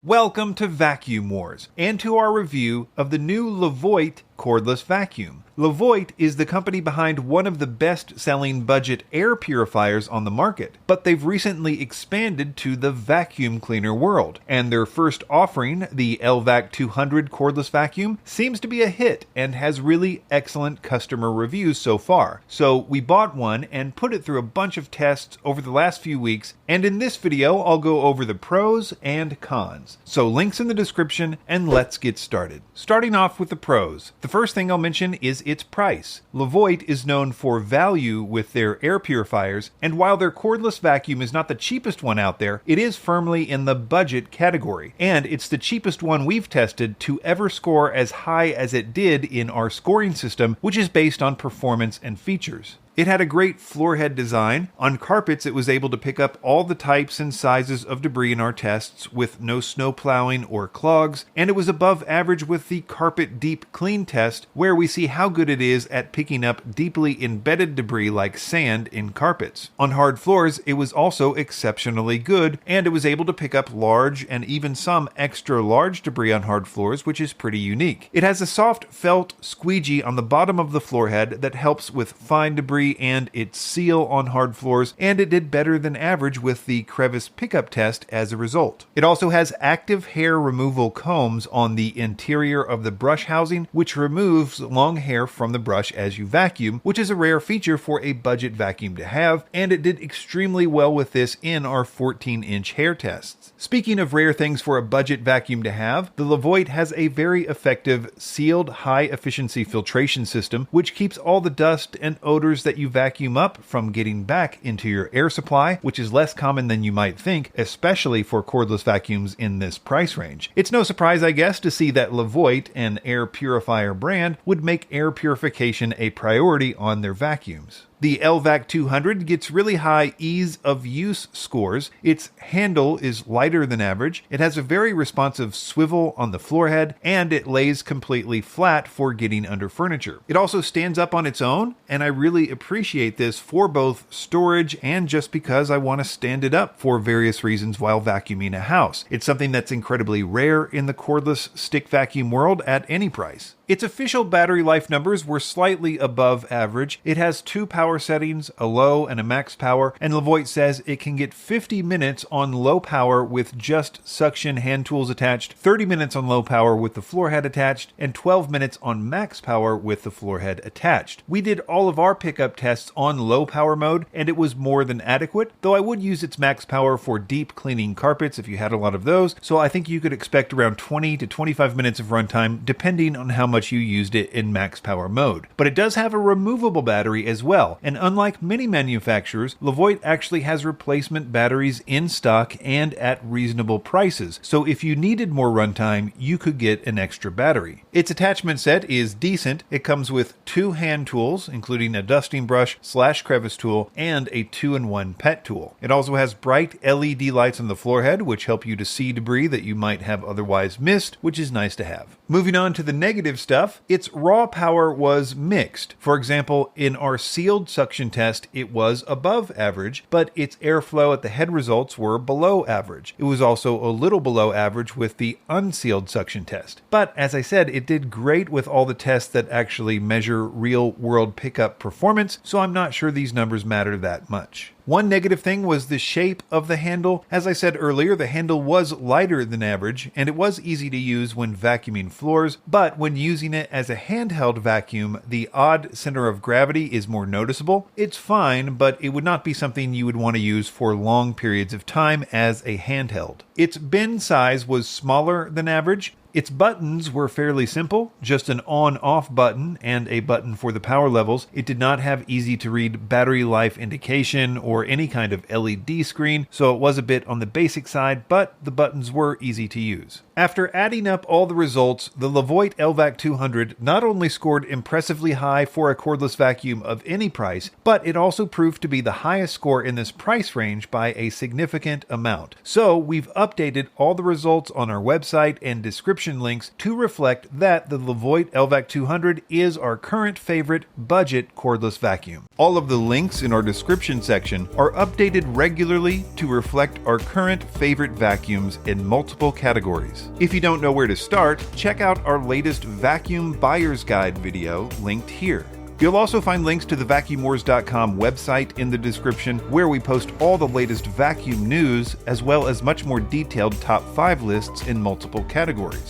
Welcome to Vacuum Wars, and to our review of the new Levoit Cordless Vacuum. Levoit is the company behind one of the best-selling budget air purifiers on the market, but they've recently expanded to the vacuum cleaner world, and their first offering, the Levoit 200 Cordless Vacuum, seems to be a hit and has really excellent customer reviews so far. So we bought one and put it through a bunch of tests over the last few weeks, and in this video I'll go over the pros and cons. So links in the description, and let's get started. Starting off with the pros. The first thing I'll mention is its price. Levoit is known for value with their air purifiers, and while their cordless vacuum is not the cheapest one out there, it is firmly in the budget category, and it's the cheapest one we've tested to ever score as high as it did in our scoring system, which is based on performance and features. It had a great floorhead design. On carpets, it was able to pick up all the types and sizes of debris in our tests with no snow plowing or clogs, and it was above average with the carpet deep clean test, where we see how good it is at picking up deeply embedded debris like sand in carpets. On hard floors, it was also exceptionally good, and it was able to pick up large and even some extra large debris on hard floors, which is pretty unique. It has a soft felt squeegee on the bottom of the floorhead that helps with fine debris and its seal on hard floors, and it did better than average with the crevice pickup test as a result. It also has active hair removal combs on the interior of the brush housing, which removes long hair from the brush as you vacuum, which is a rare feature for a budget vacuum to have, and it did extremely well with this in our 14-inch hair tests. Speaking of rare things for a budget vacuum to have, the Levoit has a very effective sealed high-efficiency filtration system, which keeps all the dust and odors that you vacuum up from getting back into your air supply, which is less common than you might think, especially for cordless vacuums in this price range. It's no surprise, I guess, to see that Levoit, an air purifier brand, would make air purification a priority on their vacuums. The Levoit 200 gets really high ease of use scores. Its handle is lighter than average. It has a very responsive swivel on the floorhead, and it lays completely flat for getting under furniture. It also stands up on its own, and I really appreciate this for both storage and just because I want to stand it up for various reasons while vacuuming a house. It's something that's incredibly rare in the cordless stick vacuum world at any price. Its official battery life numbers were slightly above average. It has two power settings, a low and a max power, and Levoit says it can get 50 minutes on low power with just suction hand tools attached, 30 minutes on low power with the floor head attached, and 12 minutes on max power with the floor head attached. We did all of our pickup tests on low power mode, and it was more than adequate, though I would use its max power for deep cleaning carpets if you had a lot of those, so I think you could expect around 20 to 25 minutes of runtime depending on how much you used it in max power mode. But it does have a removable battery as well, and unlike many manufacturers, Levoit actually has replacement batteries in stock and at reasonable prices, so if you needed more runtime, you could get an extra battery. Its attachment set is decent. It comes with two hand tools, including a dusting brush / crevice tool and a 2-in-1 pet tool. It also has bright LED lights on the floorhead, which help you to see debris that you might have otherwise missed, which is nice to have. Moving on to the negative stuff, its raw power was mixed. For example, in our sealed suction test, it was above average, but its airflow at the head results were below average. It was also a little below average with the unsealed suction test. But as I said, it did great with all the tests that actually measure real-world pickup performance, so I'm not sure these numbers matter that much. One negative thing was the shape of the handle. As I said earlier, the handle was lighter than average, and it was easy to use when vacuuming floors, but when using it as a handheld vacuum, the odd center of gravity is more noticeable. It's fine, but it would not be something you would want to use for long periods of time as a handheld. Its bin size was smaller than average. Its buttons were fairly simple, just an on-off button and a button for the power levels. It did not have easy-to-read battery life indication or any kind of LED screen, so it was a bit on the basic side, but the buttons were easy to use. After adding up all the results, the Levoit Levoit 200 not only scored impressively high for a cordless vacuum of any price, but it also proved to be the highest score in this price range by a significant amount. So we've updated all the results on our website and description description links to reflect that the Levoit LVAC 200 is our current favorite budget cordless vacuum. All of the links in our description section are updated regularly to reflect our current favorite vacuums in multiple categories. If you don't know where to start, check out our latest Vacuum Buyer's Guide video linked here. You'll also find links to the vacuumwars.com website in the description, where we post all the latest vacuum news, as well as much more detailed top 5 lists in multiple categories.